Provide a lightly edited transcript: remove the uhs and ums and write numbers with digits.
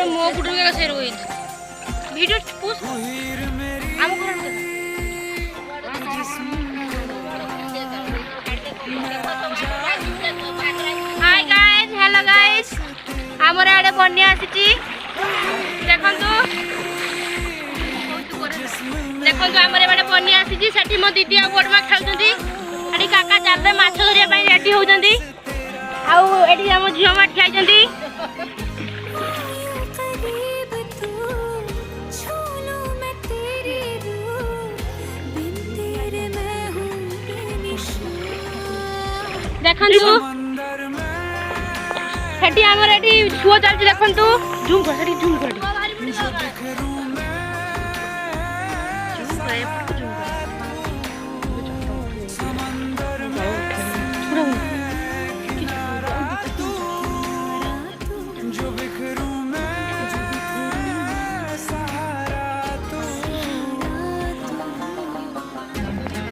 गोटे मो गुडू का से रोई वीडियो पोस्ट हम घर हाय गाइस हेलो गाइस हमर आडे बन्या आसी देखंतु देखंतु हमर एबे बन्या आसी सेठी मो दीदी आ गोडमा खेलुंदी अडी काका चालले माछ धरिया पई रेडी होउजंदी आउ एडी हम झियो मा ठियाइजंदी देखंतु सेठी हमर एडी छुओ चलती देखंतु झूम कर सेठी झूम कर